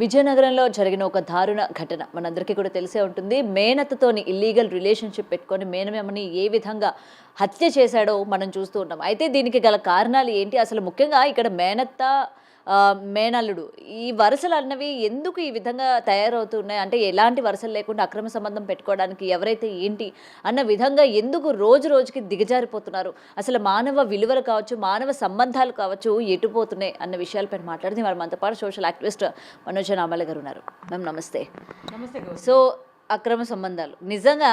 విజయనగరంలో జరిగిన ఒక దారుణ ఘటన మనందరికీ కూడా తెలిసే ఉంటుంది. మేనత్తతోని ఇల్లీగల్ రిలేషన్‌షిప్ పెట్టుకొని మేనమామని ఏ విధంగా హత్య చేశాడో మనం చూస్తూ ఉన్నాం. అయితే దీనికి గల కారణాలు ఏంటి? అసలు ముఖ్యంగా ఇక్కడ మేనత్త, మేనల్లుడు ఈ వరుసలన్నవి ఎందుకు ఈ విధంగా తయారవుతున్నాయి? అంటే ఎలాంటి వరుసలు లేకుండా అక్రమ సంబంధం పెట్టుకోవడానికి ఎవరైతే ఏంటి అన్న విధంగా ఎందుకు రోజు రోజుకి దిగజారిపోతున్నారు? అసలు మానవ విలువలు కావచ్చు, మానవ సంబంధాలు కావచ్చు ఎటుపోతున్నాయి అన్న విషయాలపైన మాట్లాడితే ఇవాళ మనతో పాటు సోషల్ యాక్టివిస్ట్ మనోజ్ నామల్ల గారు ఉన్నారు. మ్యామ్ నమస్తే. నమస్తే గౌతమి. సో అక్రమ సంబంధాలు నిజంగా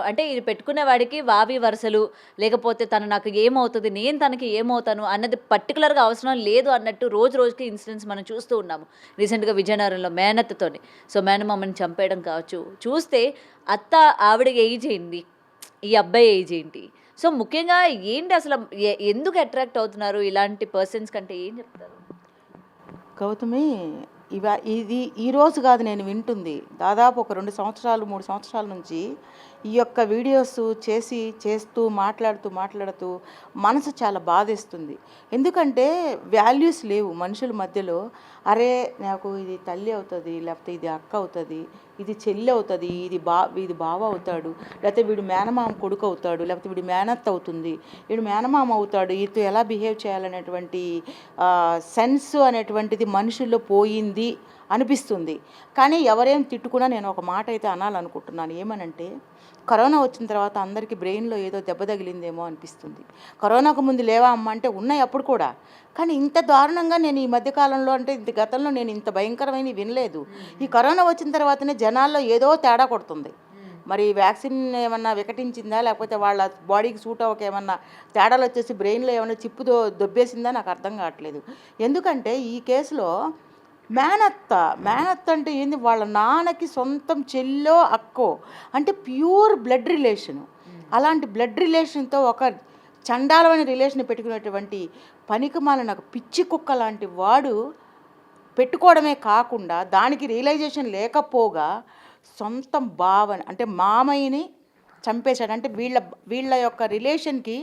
అంటే ఇది పెట్టుకునే వాడికి వావి వరుసలు లేకపోతే తను నాకు ఏమవుతుంది, నేను తనకి ఏమవుతాను అన్నది పర్టికులర్‌గా అవసరం లేదు అన్నట్టు రోజు రోజుకి ఇన్సిడెంట్స్ మనం చూస్తూ ఉన్నాము. రీసెంట్‌గా విజయనగరంలో మేనత్తతోని. సో మేనమామని చంపేయడం కావచ్చు. చూస్తే అత్త ఆవిడ ఏజ్ ఏంటి? ఈ అబ్బాయి ఏజ్ ఏంటి? సో ముఖ్యంగా ఏంటి అసలు ఎందుకు అట్రాక్ట్ అవుతున్నారు ఇలాంటి పర్సన్స్ కంటే ఏం చెప్తారు? గౌతమి, ఇది ఈరోజు కాదు నేను వింటుంది. దాదాపు ఒక 2 సంవత్సరాలు 3 సంవత్సరాల నుంచి ఈ యొక్క వీడియోస్ చేస్తూ మాట్లాడుతూ మనసు చాలా బాధేస్తుంది. ఎందుకంటే వాల్యూస్ లేవు మనుషుల మధ్యలో. అరే నాకు ఇది తల్లి అవుతుంది, లేకపోతే ఇది అక్క అవుతుంది, ఇది చెల్లి అవుతుంది, ఇది బావ అవుతాడు, లేకపోతే వీడు మేనమామ కొడుకు అవుతాడు, లేకపోతే వీడు మేనత్త అవుతుంది, వీడు మేనమామ అవుతాడు, వీటితో ఎలా బిహేవ్ చేయాలనేటువంటి సెన్స్ అనేటువంటిది మనుషుల్లో పోయింది అనిపిస్తుంది. కానీ ఎవరేం తిట్టుకున్నా నేను ఒక మాట అయితే అనాలనుకుంటున్నాను. ఏమనంటే, కరోనా వచ్చిన తర్వాత అందరికీ బ్రెయిన్లో ఏదో దెబ్బ తగిలిందేమో అనిపిస్తుంది. కరోనాకు ముందు లేవా అమ్మ అంటే ఉన్నాయి అప్పుడు కూడా. కానీ ఇంత దారుణంగా నేను ఈ మధ్యకాలంలో అంటే గతంలో నేను ఇంత భయంకరమైన వినలేదు. ఈ కరోనా వచ్చిన తర్వాతనే జనాల్లో ఏదో తేడా కొడుతుంది. మరి వ్యాక్సిన్ ఏమన్నా వికటించిందా, లేకపోతే వాళ్ళ బాడీకి సూట్ అవ్వక ఏమన్నా తేడాలు వచ్చేసి బ్రెయిన్లో ఏమన్నా చిప్పు దొబ్బేసిందా నాకు అర్థం కావట్లేదు. ఎందుకంటే ఈ కేసులో మేనత్త అంటే ఏంది, వాళ్ళ నాన్నకి సొంతం చెల్లో అక్కో, అంటే ప్యూర్ బ్లడ్ రిలేషను. అలాంటి బ్లడ్ రిలేషన్తో ఒక చండాలమైన రిలేషన్ పెట్టుకునేటువంటి పనికిమాల నాకు పిచ్చి కుక్క లాంటి వాడు పెట్టుకోవడమే కాకుండా దానికి రియలైజేషన్ లేకపోగా సొంతం బావని అంటే మామయ్యని చంపేశాడు. అంటే వీళ్ళ యొక్క రిలేషన్కి,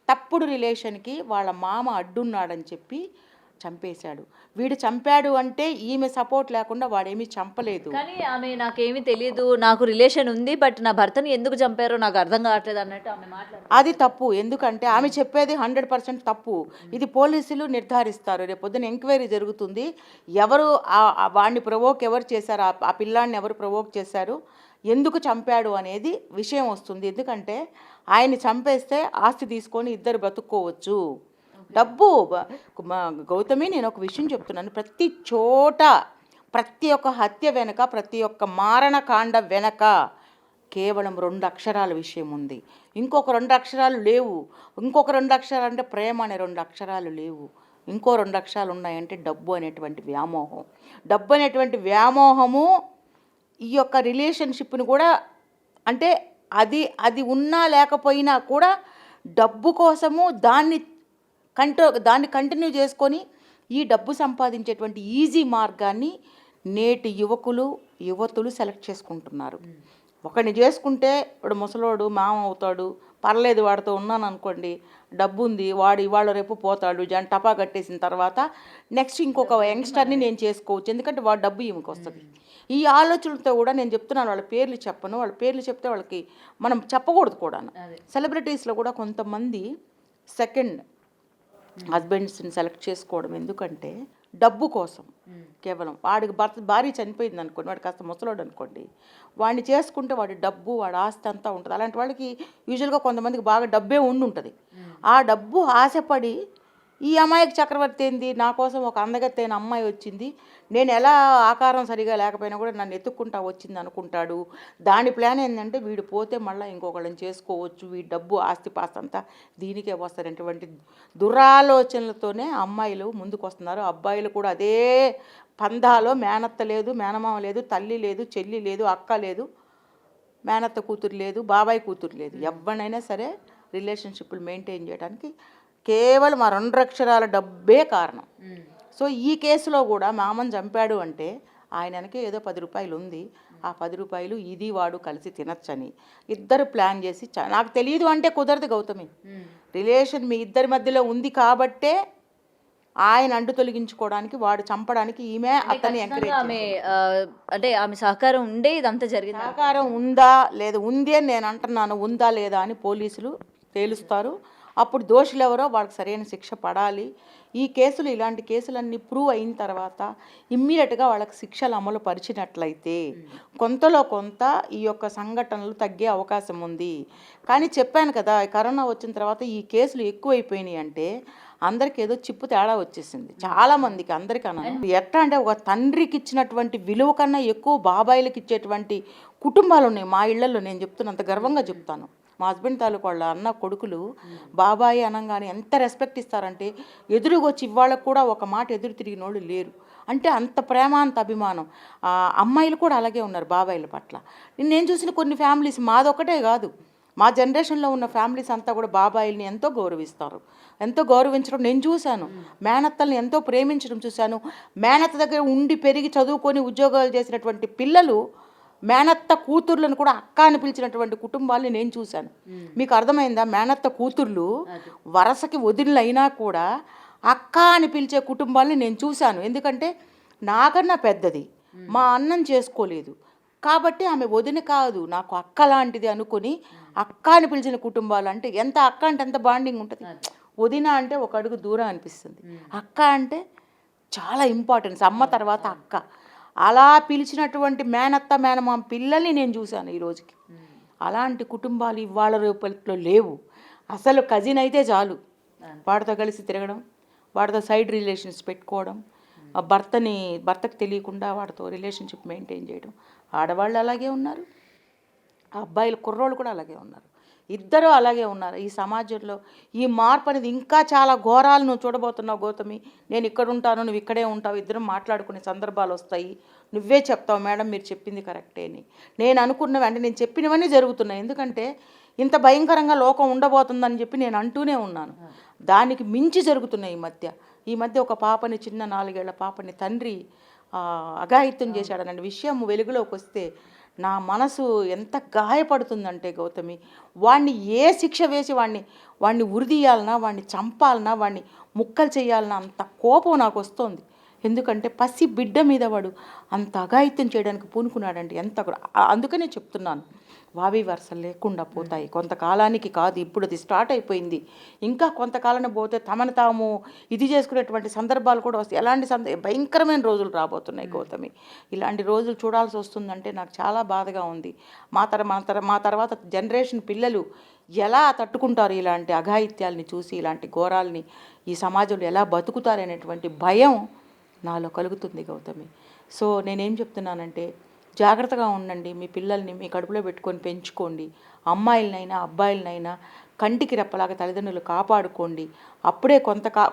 తప్పుడు రిలేషన్కి వాళ్ళ మామ అడ్డున్నాడని చెప్పి చంపేశాడు. వీడు చంపాడు అంటే ఈమె సపోర్ట్ లేకుండా వాడేమీ చంపలేదు. కానీ ఆమె నాకేమీ తెలియదు, నాకు రిలేషన్ ఉంది, బట్ నా భర్తని ఎందుకు చంపారో నాకు అర్థం కావట్లేదు అన్నట్టు ఆమె మాట్లాడారు. అది తప్పు. ఎందుకంటే ఆమె చెప్పేది 100% తప్పు. ఇది పోలీసులు నిర్ధారిస్తారు. రేపు పొద్దున ఎంక్వైరీ జరుగుతుంది. ఎవరు వాడిని ప్రవోక్ ఎవరు చేశారు, ఆ పిల్లాడిని ఎవరు ప్రవోక్ చేశారు, ఎందుకు చంపాడు అనేది విషయం వస్తుంది. ఎందుకంటే ఆయన్ని చంపేస్తే ఆస్తి తీసుకొని ఇద్దరు బ్రతుక్కోవచ్చు. డబ్బు గౌతమి, నేను ఒక విషయం చెప్తున్నాను. ప్రతి చోట, ప్రతి ఒక్క హత్య వెనక, ప్రతి ఒక్క మారణకాండ వెనక కేవలం 2 అక్షరాల విషయం ఉంది. ఇంకొక 2 అక్షరాలు లేవు. ఇంకొక 2 అక్షరాలు అంటే ప్రేమ అనే 2 అక్షరాలు లేవు. ఇంకో 2 అక్షరాలు ఉన్నాయంటే డబ్బు అనేటువంటి వ్యామోహం. డబ్బు అనేటువంటి వ్యామోహము ఈ యొక్క రిలేషన్షిప్ని కూడా, అంటే అది ఉన్నా లేకపోయినా కూడా డబ్బు కోసము దాన్ని కంటిన్యూ చేసుకొని ఈ డబ్బు సంపాదించేటువంటి ఈజీ మార్గాన్ని నేటి యువతులు సెలెక్ట్ చేసుకుంటున్నారు. ఒకరిని చేసుకుంటే వాడు ముసలోడు మామ అవుతాడు, పర్లేదు వాడితో ఉన్నాను అనుకోండి, డబ్బు ఉంది, వాడు ఇవాళ రేపు పోతాడు, టపా కట్టేసిన తర్వాత నెక్స్ట్ ఇంకొక యంగ్స్టర్ని నేను చేసుకోవచ్చు, ఎందుకంటే వాడు డబ్బు ఈమెకి వస్తుంది. ఈ ఆలోచనలతో కూడా నేను చెప్తున్నాను, వాళ్ళ పేర్లు చెప్పను. వాళ్ళ పేర్లు చెప్తే వాళ్ళకి మనం చెప్పకూడదు కూడా. సెలబ్రిటీస్లో కూడా కొంతమంది సెకండ్ హస్బెండ్స్ని సెలెక్ట్ చేసుకోవడం ఎందుకంటే డబ్బు కోసం. కేవలం వాడికి భార్య చనిపోయింది అనుకోండి, వాడు కాస్త ముసలోడు అనుకోండి, వాడిని చేసుకుంటే వాడి డబ్బు, వాడి ఆస్తి అంతా ఉంటుంది. అలాంటి వాళ్ళకి యూజువల్గా కొంతమందికి బాగా డబ్బే ఉంటుంది. ఆ డబ్బు ఆశపడి ఈ అమ్మాయికి చక్రవర్తి ఏంది, నా కోసం ఒక అందగత్తైన అమ్మాయి వచ్చింది, నేను ఎలా ఆకారం సరిగా లేకపోయినా కూడా నన్ను ఎత్తుక్కుంటా వచ్చింది అనుకుంటాడు. దాని ప్లాన్ ఏంటంటే వీడు పోతే మళ్ళీ ఇంకొకళ్ళని చేసుకోవచ్చు, ఈ డబ్బు ఆస్తిపాస్తి అంతా దీనికే వస్తారనేటువంటి దురాలోచనలతోనే అమ్మాయిలు ముందుకు వస్తున్నారు. అబ్బాయిలు కూడా అదే పందాలో, మేనత్త లేదు, మేనమామ లేదు, తల్లి లేదు, చెల్లి లేదు, అక్క లేదు, మేనత్త కూతురు లేదు, బాబాయ్ కూతురు లేదు, ఎవరినైనా సరే రిలేషన్షిప్లు మెయింటైన్ చేయడానికి కేవలం ఆ 2 అక్షరాల డబ్బే కారణం. సో ఈ కేసులో కూడా మామని చంపాడు అంటే ఆయనకి ఏదో 10 రూపాయలు ఉంది, ఆ 10 రూపాయలు ఇది వాడు కలిసి తినచ్చని ఇద్దరు ప్లాన్ చేసి, నాకు తెలియదు అంటే కుదరదు గౌతమి. రిలేషన్ మీ ఇద్దరి మధ్యలో ఉంది కాబట్టే ఆయన అంటు తొలగించుకోవడానికి, వాడు చంపడానికి ఈమె అతన్ని ఎంకరేజ్ ఆమె అంటే ఆమె సహకారం ఉండే ఇదంతా జరిగింది. సహకారం ఉందా లేదా, ఉంది అని నేను అంటున్నాను, ఉందా లేదా అని పోలీసులు తేలుస్తారు. అప్పుడు దోషులు ఎవరో వాళ్ళకి సరైన శిక్ష పడాలి. ఈ కేసులు, ఇలాంటి కేసులన్నీ ప్రూవ్ అయిన తర్వాత ఇమ్మీడియట్గా వాళ్ళకి శిక్షలు అమలు పరిచినట్లయితే కొంతలో కొంత ఈ యొక్క సంఘటనలు తగ్గే అవకాశం ఉంది. కానీ చెప్పాను కదా, కరోనా వచ్చిన తర్వాత ఈ కేసులు ఎక్కువైపోయినాయి అంటే అందరికి ఏదో చిప్పు తేడా వచ్చేసింది చాలామందికి, అందరికన్నా. ఎట్లా అంటే ఒక తండ్రికి ఇచ్చినటువంటి విలువ కన్నా ఎక్కువ బాబాయిలకు ఇచ్చేటువంటి కుటుంబాలు ఉన్నాయి మా ఇళ్లలో. నేను చెప్తున్నంత గర్వంగా చెప్తాను. మా హస్బెండ్ తాలూకు వాళ్ళ అన్న కొడుకులు బాబాయి అనగానే ఎంత రెస్పెక్ట్ ఇస్తారంటే, ఎదురుగొచ్చి ఇవాళకు కూడా ఒక మాట ఎదురు తిరిగిన వాళ్ళు లేరు. అంటే అంత ప్రేమ, అంత అభిమానం. అమ్మాయిలు కూడా అలాగే ఉన్నారు బాబాయిల పట్ల. నేను చూసిన కొన్ని ఫ్యామిలీస్, మాదొకటే కాదు, మా జనరేషన్లో ఉన్న ఫ్యామిలీస్ అంతా కూడా బాబాయిల్ని ఎంతో గౌరవిస్తారు, ఎంతో గౌరవించడం నేను చూశాను. మేనత్తల్ని ఎంతో ప్రేమించడం చూశాను. మేనత్త దగ్గర ఉండి పెరిగి చదువుకొని ఉద్యోగాలు చేసినటువంటి పిల్లలు మేనత్త కూతుర్లను కూడా అక్క అని పిలిచినటువంటి కుటుంబాలని నేను చూశాను. మీకు అర్థమైందా? మేనత్త కూతుర్లు వరసకి వదిలినైనా కూడా అక్క అని పిలిచే కుటుంబాలని నేను చూశాను. ఎందుకంటే నాకన్నా పెద్దది, మా అన్నం చేసుకోలేదు కాబట్టి ఆమె వదిన కాదు, నాకు అక్క లాంటిది అనుకుని అక్క అని పిలిచిన కుటుంబాలు. అంటే ఎంత అక్క అంటే ఎంత బాండింగ్ ఉంటుంది. వదిన అంటే ఒక అడుగు దూరం అనిపిస్తుంది, అక్క అంటే చాలా ఇంపార్టెన్స్, అమ్మ తర్వాత అక్క. అలా పిలిచినటువంటి మేనత్త మేనమామ పిల్లల్ని నేను చూశాను ఈ రోజుకి. అలాంటి కుటుంబాలు ఇవాళ రేపట్లో లేవు. అసలు కజిన్ అయితే చాలు, వాడితో కలిసి తిరగడం, వాడితో సైడ్ రిలేషన్స్ పెట్టుకోవడం, భర్తకు తెలియకుండా వాడితో రిలేషన్షిప్ మెయింటైన్ చేయడం. ఆడవాళ్ళు అలాగే ఉన్నారు, అబ్బాయిలు కుర్రోళ్ళు కూడా అలాగే ఉన్నారు, ఇద్దరూ అలాగే ఉన్నారు. ఈ సమాజంలో ఈ మార్పు అనేది ఇంకా చాలా ఘోరాలు నువ్వు చూడబోతున్నావు గౌతమి. నేను ఇక్కడ ఉంటాను, నువ్వు ఇక్కడే ఉంటావు, ఇద్దరం మాట్లాడుకునే సందర్భాలు వస్తాయి. నువ్వే చెప్తావు మేడం మీరు చెప్పింది కరెక్టే అని. నేను అనుకున్నవి అంటే నేను చెప్పినవన్నీ జరుగుతున్నాయి. ఎందుకంటే ఇంత భయంకరంగా లోకం ఉండబోతుందని చెప్పి నేను అంటూనే ఉన్నాను. దానికి మించి జరుగుతున్నాయి ఈ మధ్య ఒక పాపని, చిన్న 4 ఏళ్ల పాపని తండ్రి అఘాయిత్యం చేశాడన్న విషయం వెలుగులోకి వస్తే నా మనసు ఎంత గాయపడుతుందంటే గౌతమి, వాడిని ఏ శిక్ష వేసి వాడిని ఉరిదీయాలన్నా, వాడిని చంపాలన్నా, వాడిని ముక్కలు చేయాలన్నా అంత కోపం నాకు వస్తుంది. ఎందుకంటే పసి బిడ్డ మీద వాడు అంత అఘాయిత్యం చేయడానికి పూనుకున్నాడంటే ఎంత. అందుకనే చెప్తున్నాను, వావి వరుసలు లేకుండా పోతాయి. కొంతకాలానికి కాదు, ఇప్పుడు అది స్టార్ట్ అయిపోయింది. ఇంకా కొంతకాలం పోతే తమను తాము ఇది చేసుకునేటువంటి సందర్భాలు కూడా వస్తాయి. ఎలాంటి భయంకరమైన రోజులు రాబోతున్నాయి గౌతమి. ఇలాంటి రోజులు చూడాల్సి వస్తుందంటే నాకు చాలా బాధగా ఉంది. మా తర్వాత జనరేషన్ పిల్లలు ఎలా తట్టుకుంటారు ఇలాంటి అఘాయిత్యాలని చూసి, ఇలాంటి ఘోరాలని ఈ సమాజంలో ఎలా బతుకుతారనేటువంటి భయం నాలో కలుగుతుంది గౌతమి. సో నేనేం చెప్తున్నానంటే, జాగ్రత్తగా ఉండండి. మీ పిల్లల్ని మీ కడుపులో పెట్టుకొని పెంచుకోండి. అమ్మాయిలనైనా అబ్బాయిలనైనా కంటికి రెప్పలాగా తల్లిదండ్రులు కాపాడుకోండి. అప్పుడే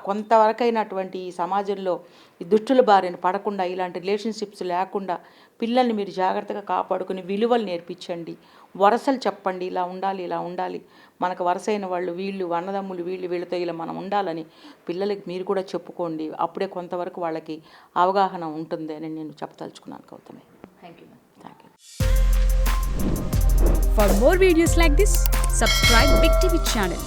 కొంతవరకైనటువంటి ఈ సమాజంలో ఈ దుష్టుల బారిన పడకుండా, ఇలాంటి రిలేషన్షిప్స్ లేకుండా పిల్లల్ని మీరు జాగ్రత్తగా కాపాడుకుని విలువలు నేర్పించండి. వరసలు చెప్పండి, ఇలా ఉండాలి, మనకు వరసైన వాళ్ళు వీళ్ళు, అన్నదమ్ములు వీళ్ళతో ఇలా మనం ఉండాలని పిల్లలకి మీరు కూడా చెప్పుకోండి. అప్పుడే కొంతవరకు వాళ్ళకి అవగాహన ఉంటుంది అని నేను చెప్పదలుచుకున్నాను Gautami. Thank you. For more videos like this, subscribe Big TV channel.